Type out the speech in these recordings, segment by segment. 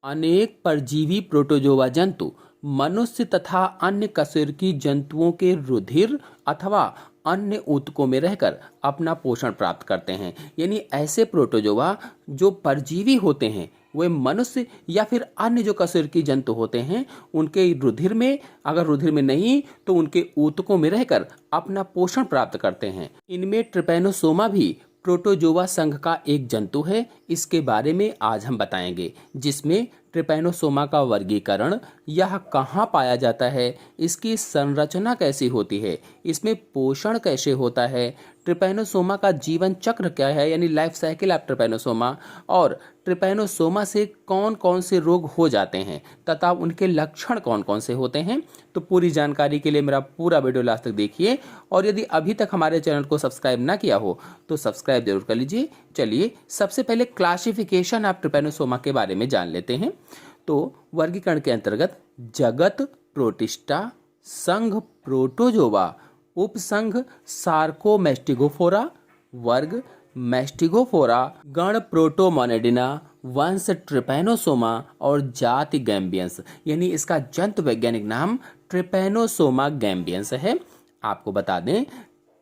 अनेक परजीवी प्रोटोजोआ जंतु मनुष्य तथा अन्य कशेरुकी जंतुओं के रुधिर अथवा अन्य ऊतकों में रहकर अपना पोषण प्राप्त करते हैं। यानी ऐसे प्रोटोजोआ जो परजीवी होते हैं वे मनुष्य या फिर अन्य जो कशेरुकी जंतु होते हैं उनके रुधिर में, अगर रुधिर में नहीं तो उनके ऊतकों में रहकर अपना पोषण प्राप्त करते हैं। इनमें ट्रिपैनोसोमा भी प्रोटोजोआ संघ का एक जंतु है। इसके बारे में आज हम बताएंगे, जिसमें ट्रिपैनोसोमा का वर्गीकरण, यह कहाँ पाया जाता है, इसकी संरचना कैसी होती है, इसमें पोषण कैसे होता है, ट्रिपैनोसोमा का जीवन चक्र क्या है यानी लाइफ साइकिल ऑफ ट्रिपैनोसोमा, और ट्रिपैनोसोमा से कौन कौन से रोग हो जाते हैं तथा उनके लक्षण कौन कौन से होते हैं। तो पूरी जानकारी के लिए मेरा पूरा वीडियो लास्ट तक देखिए, और यदि अभी तक हमारे चैनल को सब्सक्राइब ना किया हो तो सब्सक्राइब जरूर कर लीजिए। चलिए सबसे पहले क्लासिफिकेशन ऑफ ट्रिपैनोसोमा के बारे में जान लेते हैं। तो वर्गीकरण के अंतर्गत जगत प्रोटिस्टा, संघ प्रोटोजोआ, उपसंघ सार्कोमेस्टिगोफोरा, वर्ग मेस्टिगोफोरा, गण प्रोटोमोनेडिना, वंश ट्रिपैनोसोमा और जाति गैम्बियंस। यानी इसका जंतु वैज्ञानिक नाम ट्रिपैनोसोमा गैम्बियंस है। आपको बता दें,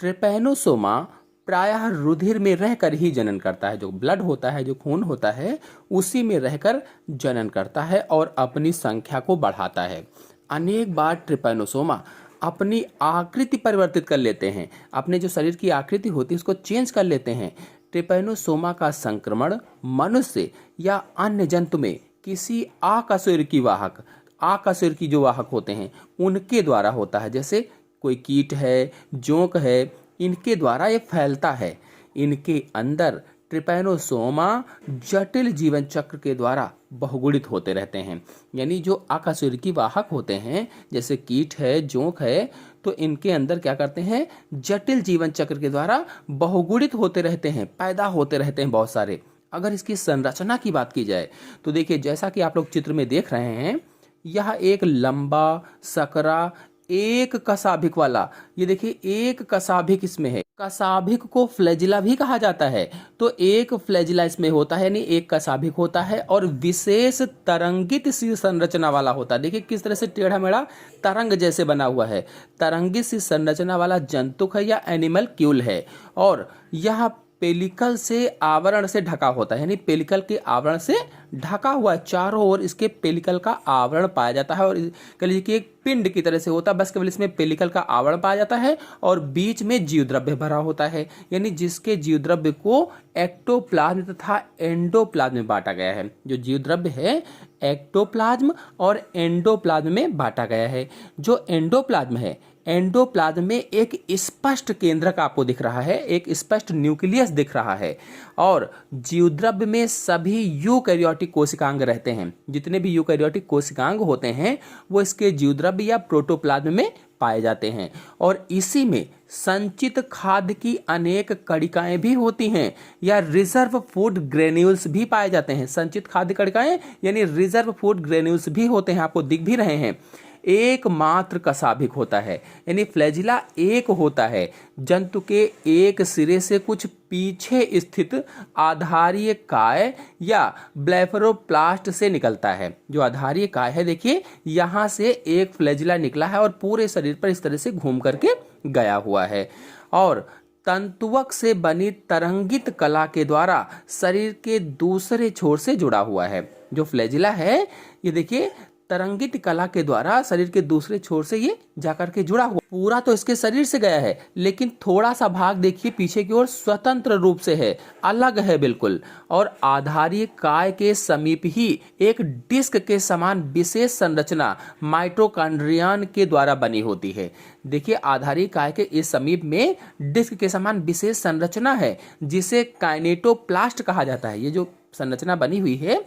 ट्रिपैनोसोमा प्रायः रुधिर में रहकर ही जनन करता है। जो ब्लड होता है, जो खून होता है, उसी में रहकर जनन करता है और अपनी संख्या को बढ़ाता है। अनेक बार ट्रिपैनोसोमा अपनी आकृति परिवर्तित कर लेते हैं, अपने जो शरीर की आकृति होती है उसको चेंज कर लेते हैं। ट्रिपैनोसोमा का संक्रमण मनुष्य या अन्य जंतु में किसी अकशेरुकी वाहक, अकशेरुकी जो वाहक होते हैं उनके द्वारा होता है। जैसे कोई कीट है, जोंक है, इनके द्वारा ये फैलता है। इनके अंदर ट्रिपैनोसोमा जटिल जीवन चक्र के द्वारा बहुगुणित होते रहते हैं। यानी जो अकशेरुकी वाहक होते हैं जैसे कीट है, जोंक है, तो इनके अंदर क्या करते हैं, जटिल जीवन चक्र के द्वारा बहुगुणित होते रहते हैं, पैदा होते रहते हैं बहुत सारे। अगर इसकी संरचना की बात की जाए तो देखिए, जैसा कि आप लोग चित्र में देख रहे हैं, यह एक लंबा सकरा एक कशाभिक वाला, ये देखिए एक कशाभिक इसमें है। कशाभिक को फ्लैजिला भी कहा जाता है। तो एक फ्लैजिला इसमें होता है, यानी एक कशाभिक होता है और विशेष तरंगित सी संरचना वाला होता है। देखिए किस तरह से टेढ़ा मेढ़ा तरंग जैसे बना हुआ है। तरंगित सी संरचना वाला जंतुक है या एनिमल क्यूल है, और यह पेलिकल से आवरण से ढका होता है। यानी पेलिकल के आवरण से ढका हुआ, चारों ओर इसके पेलिकल का आवरण पाया जाता है, और कह लीजिए कि एक पिंड की तरह से होता है, बस केवल इसमें पेलिकल का आवरण पाया जाता है और बीच में जीवद्रव्य भरा होता है। यानी जिसके जीवद्रव्य को एक्टोप्लाज्म तथा एंडोप्लाज्म में बांटा गया है। जो जीवद्रव्य है एक्टोप्लाज्म और एंडोप्लाज्म में बांटा गया है। जो एंडोप्लाज्म है, एंडोप्लाज्म में एक स्पष्ट केंद्रक आपको दिख रहा है, एक स्पष्ट न्यूक्लियस दिख रहा है, और जीवद्रव्य में सभी यूकैरियोटिक कोशिकांग रहते हैं। जितने भी यूकैरियोटिक कोशिकांग होते हैं वो इसके जीवद्रव्य या प्रोटोप्लाज्म में पाए जाते हैं, और इसी में संचित खाद्य की अनेक कणिकाएं भी होती हैं या रिजर्व फूड ग्रेन्यूल्स भी पाए जाते हैं। संचित खाद्य कणिकाएं यानी रिजर्व फूड ग्रेन्यूल्स भी होते हैं, आपको दिख भी रहे हैं। एकमात्र कशाभिक होता है, यानी फ्लैजिला एक होता है। जंतु के एक सिरे से कुछ पीछे स्थित आधारीय काय या ब्लेफरोप्लास्ट से निकलता है। जो आधारीय काय है, देखिए यहाँ से एक फ्लैजिला निकला है और पूरे शरीर पर इस तरह से घूम करके गया हुआ है, और तंतुवक से बनी तरंगित कला के द्वारा शरीर के दूसरे छोर से जुड़ा हुआ है। जो फ्लैजिला है ये देखिए तरंगित कला के द्वारा शरीर के दूसरे छोर से ये जाकर के जुड़ा हुआ। पूरा तो इसके शरीर से गया है, लेकिन थोड़ा सा भाग देखिए पीछे की ओर स्वतंत्र रूप से है, अलग है बिल्कुल, और आधारीय काय के समीप ही एक डिस्क के समान विशेष संरचना माइटोकॉन्ड्रियन के द्वारा बनी होती है। देखिए आधारीय काय के इस समीप में डिस्क के समान विशेष संरचना है जिसे काइनेटोप्लास्ट कहा जाता है। ये जो संरचना बनी हुई है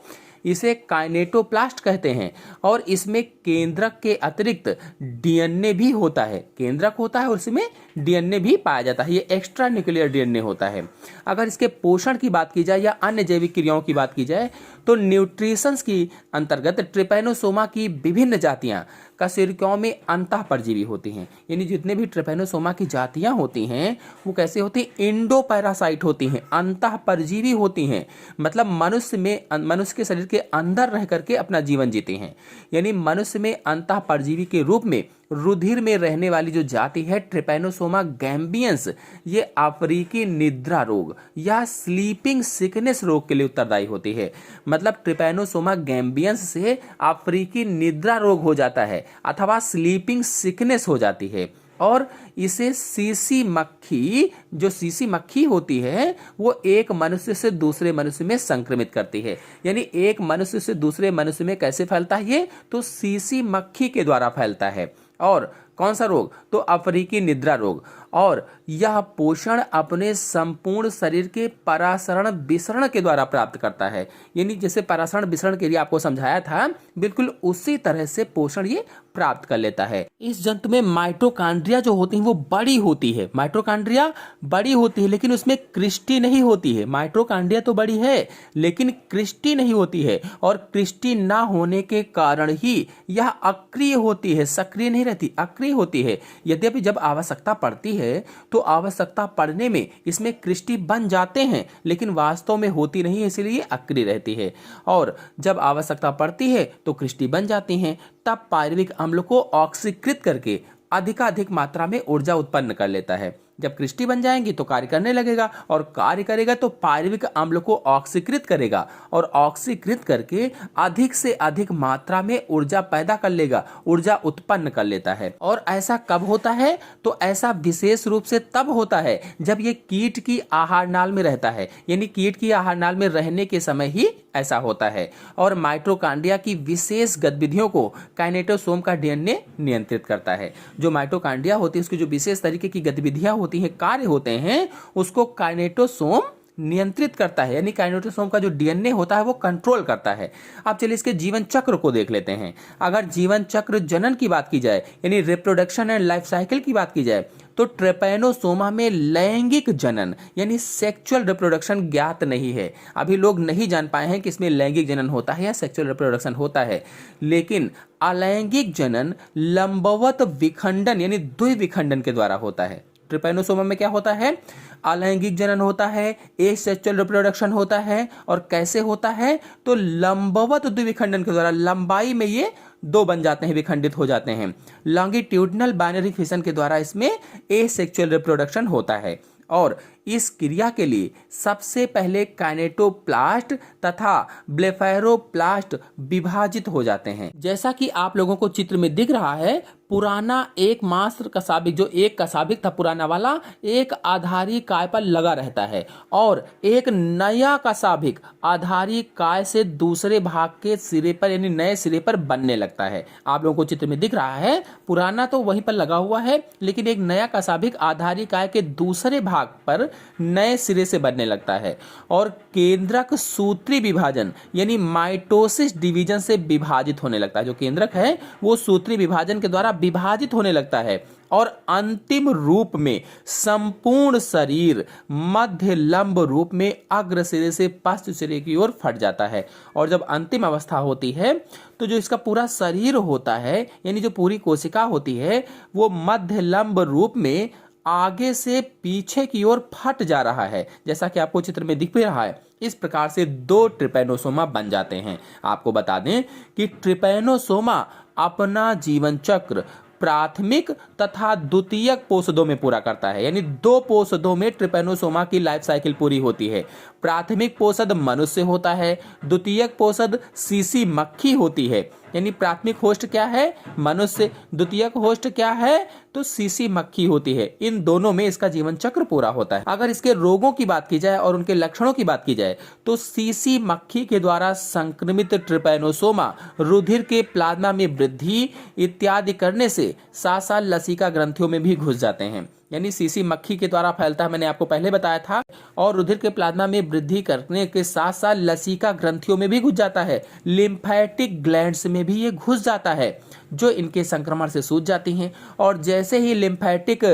इसे काइनेटोप्लास्ट कहते हैं, और इसमें केंद्रक के अतिरिक्त डीएनए भी होता है। केंद्रक होता है और इसमें डीएनए भी पाया जाता है, ये एक्स्ट्रा न्यूक्लियर डीएनए होता है। अगर इसके पोषण की बात की जाए या अन्य जैविक क्रियाओं की बात की जाए तो न्यूट्रिशंस की अंतर्गत ट्रिपैनोसोमा की विभिन्न जातियां कशेरुकियों में अंतः परजीवी होती हैं। यानी जितने भी ट्रिपैनोसोमा की जातियां होती हैं वो कैसे होती हैं, इंडो पैरासाइट होती हैं, अंतः परजीवी होती हैं। मतलब मनुष्य के शरीर के अंदर रह करके अपना जीवन जीते हैं। यानी मनुष्य में अंतः परजीवी के रूप में रुधिर में रहने वाली जो जाति है ट्रिपैनोसोमा गैम्बियंस, ये अफ्रीकी निद्रा रोग या स्लीपिंग सिकनेस रोग के लिए उत्तरदायी होती है। मतलब ट्रिपैनोसोमा गैम्बियंस से अफ्रीकी निद्रा रोग हो जाता है अथवा स्लीपिंग सिकनेस हो जाती है। और इसे सीसी मक्खी, जो सीसी मक्खी होती है वो एक मनुष्य से दूसरे मनुष्य में संक्रमित करती है। यानी एक मनुष्य से दूसरे मनुष्य में कैसे फैलता है ये, तो सीसी मक्खी के द्वारा फैलता है। और कौन सा रोग, तो अफ्रीकी निद्रा रोग। और यह पोषण अपने संपूर्ण शरीर के परासरण विसरण के द्वारा प्राप्त करता है। यानी जैसे परासरण विसरण के लिए आपको समझाया था, बिल्कुल उसी तरह से पोषण ये प्राप्त कर लेता है। इस जंतु में माइटोकॉन्ड्रिया जो होती हैं वो बड़ी होती है, माइटोकॉन्ड्रिया बड़ी होती है, लेकिन उसमें क्रिस्टी नहीं होती है। माइटोकॉन्ड्रिया तो बड़ी है लेकिन क्रिस्टी नहीं होती है, और क्रिस्टी ना होने के कारण ही यह अक्रिय होती है, सक्रिय नहीं रहती, अक्रिय होती है। यद्यपि जब आवश्यकता पड़ती है तो आवश्यकता पड़ने में इसमें क्रिस्टी बन जाते हैं, लेकिन वास्तव में होती नहीं है, इसलिए अक्रिय रहती है। और जब आवश्यकता पड़ती है तो क्रिस्टी बन जाती हैं, तब पायरुविक अम्ल को ऑक्सीकृत करके अधिकाधिक मात्रा में ऊर्जा उत्पन्न कर लेता है। जब क्रिस्टी बन जाएंगी तो कार्य करने लगेगा, और कार्य करेगा तो पायरुविक अम्ल को ऑक्सीकृत करेगा, और ऑक्सीकृत करके अधिक से अधिक मात्रा में ऊर्जा पैदा कर लेगा, ऊर्जा उत्पन्न कर लेता है। और ऐसा कब होता है, तो ऐसा विशेष रूप से तब होता है जब ये कीट की आहार नाल में रहता है। यानी कीट की आहार नाल में रहने के समय ही ऐसा होता है। और माइटोकॉन्ड्रिया की विशेष गतिविधियों को काइनेटोसोम का डीएनए नियंत्रित करता है। जो माइटोकॉन्ड्रिया होती है उसकी जो विशेष तरीके की गतिविधियां होती हैं, कार्य होते हैं, उसको काइनेटोसोम नियंत्रित करता है। यानी काइनेटोसोम का जो डीएनए होता है वो कंट्रोल करता है। अब चलिए इसके जीवन चक्र को देख लेते हैं। अगर जीवन चक्र जनन की बात की जाए, यानी रिप्रोडक्शन एंड लाइफ साइकिल की बात की जाए, तो ट्रिपैनोसोमा में लैंगिक जनन यानी सेक्सुअल रिप्रोडक्शन ज्ञात नहीं है। अभी लोग नहीं जान पाए हैं कि इसमें लैंगिक जनन होता है या सेक्सुअल रिप्रोडक्शन होता है। लेकिन अलैंगिक जनन लंबवत विखंडन यानी द्विविखंडन के द्वारा होता है। ट्रिपैनोसोमा में क्या होता है, अलैंगिक जनन होता है, एसेक्सुअल रिप्रोडक्शन होता है। और कैसे होता है, तो लंबवत द्विविखंडन के द्वारा, लंबाई में ये दो बन जाते हैं, विखंडित हो जाते हैं। लॉन्गिट्यूडनल बाइनरी फिशन के द्वारा इसमें एसेक्सुअल रिप्रोडक्शन होता है। और इस क्रिया के लिए सबसे पहले काइनेटोप्लास्ट तथा ब्लेफेरोप्लास्ट विभाजित हो जाते हैं। जैसा कि आप लोगों को चित्र में दिख रहा है, पुराना एक मात्र कसाबिक, जो एक कसाबिक था पुराना वाला, एक आधारी काय पर लगा रहता है, और एक नया कसाबिक आधारी काय से दूसरे भाग के सिरे पर यानी नए सिरे पर बनने लगता है। आप लोगों को चित्र में दिख रहा है, पुराना तो वहीं पर लगा हुआ है, लेकिन एक नया कसाबिक आधारी काय के दूसरे भाग पर नए सिरे से बनने लगता है। और केंद्रक सूत्री विभाजन यानी माइटोसिस डिवीजन से विभाजित होने लगता है। जो केंद्रक है वो सूत्री विभाजन के द्वारा विभाजित होने लगता है, और अंतिम रूप में संपूर्ण शरीर मध्य लंब रूप में अग्र सिरे से पश्च सिरे की ओर फट जाता है। और जब अंतिम अवस्था होती है तो जो इसका पूरा शरीर होता है यानी जो पूरी कोशिका होती है वो मध्य लंब रूप में आगे से पीछे की ओर फट जा रहा है, जैसा कि आपको चित्र में दिख भी रहा है। इस प्रकार से दो ट्रिपैनोसोमा बन जाते हैं। आपको बता दें कि ट्रिपैनोसोमा अपना जीवन चक्र प्राथमिक तथा द्वितीयक पोषदों में पूरा करता है। यानी दो पोषदों में ट्रिपैनोसोमा की लाइफ साइकिल पूरी होती है। प्राथमिक पोषद मनुष्य होता है, द्वितीयक पोषद सीसी मक्खी होती है। यानी प्राथमिक होस्ट क्या है, मनुष्य, द्वितीयक होस्ट क्या है, तो सीसी मक्खी होती है। इन दोनों में इसका जीवन चक्र पूरा होता है। अगर इसके रोगों की बात की जाए और उनके लक्षणों की बात की जाए, तो सीसी मक्खी के द्वारा संक्रमित ट्रिपैनोसोमा रुधिर के प्लाज्मा में वृद्धि इत्यादि करने से साथ साथ लसिका ग्रंथियों में भी घुस जाते हैं। यानी सीसी मक्खी के द्वारा फैलता है, मैंने आपको पहले बताया था। और रुधिर के प्लाज्मा में वृद्धि करने के साथ साथ लसिका ग्रंथियों में भी घुस जाता है, लिम्फेटिक ग्लैंड्स में भी ये घुस जाता है, जो इनके संक्रमण से सूज जाती हैं, और जैसे ही लिम्फेटिक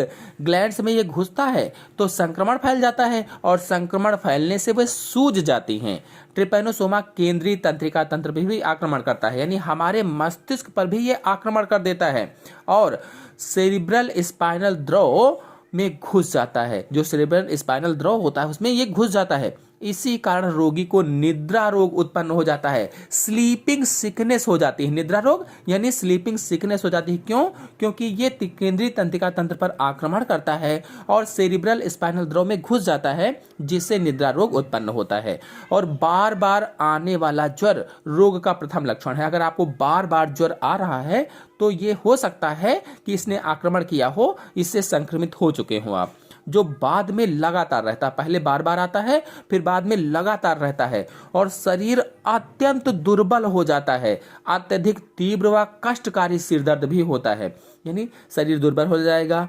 ग्लैंड्स में ये घुसता है तो संक्रमण फैल जाता है और संक्रमण फैलने से वे सूज जाती हैं। ट्रिपैनोसोमा केंद्रीय तंत्रिका तंत्र पर भी आक्रमण करता है, यानी हमारे मस्तिष्क पर भी ये आक्रमण कर देता है और सेरिब्रल स्पाइनल द्रव में घुस जाता है। जो सेरिब्रल स्पाइनल द्रव होता है उसमें ये घुस जाता है। इसी कारण रोगी को निद्रा रोग उत्पन्न हो जाता है, स्लीपिंग सिकनेस हो जाती है। निद्रा रोग यानी स्लीपिंग सिकनेस हो जाती है। क्यों? क्योंकि ये केंद्रीय तंत्रिका तंत्र पर आक्रमण करता है और सेरिब्रल स्पाइनल द्रव में घुस जाता है, जिससे निद्रा रोग उत्पन्न होता है। और बार बार आने वाला ज्वर रोग का प्रथम लक्षण है। अगर आपको बार बार ज्वर आ रहा है तो ये हो सकता है कि इसने आक्रमण किया हो, इससे संक्रमित हो चुके हो आप। जो बाद में लगातार रहता है, पहले बार बार आता है फिर बाद में लगातार रहता है और शरीर अत्यंत दुर्बल हो जाता है। अत्यधिक तीव्र व कष्टकारी सिरदर्द भी होता है, यानी शरीर दुर्बल हो जाएगा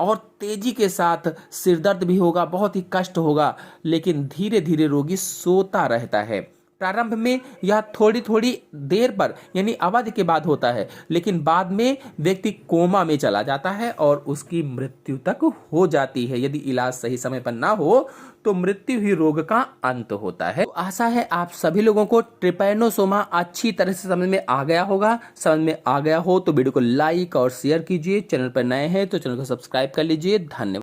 और तेजी के साथ सिरदर्द भी होगा, बहुत ही कष्ट होगा, लेकिन धीरे धीरे रोगी सोता रहता है। प्रारंभ में यह थोड़ी थोड़ी देर पर यानी अवधि के बाद होता है, लेकिन बाद में व्यक्ति कोमा में चला जाता है और उसकी मृत्यु तक हो जाती है। यदि इलाज सही समय पर ना हो तो मृत्यु ही रोग का अंत होता है। तो आशा है आप सभी लोगों को ट्रिपैनोसोमा अच्छी तरह से समझ में आ गया होगा। समझ में आ गया हो तो वीडियो को लाइक और शेयर कीजिए। चैनल पर नए हैं तो चैनल को सब्सक्राइब कर लीजिए। धन्यवाद।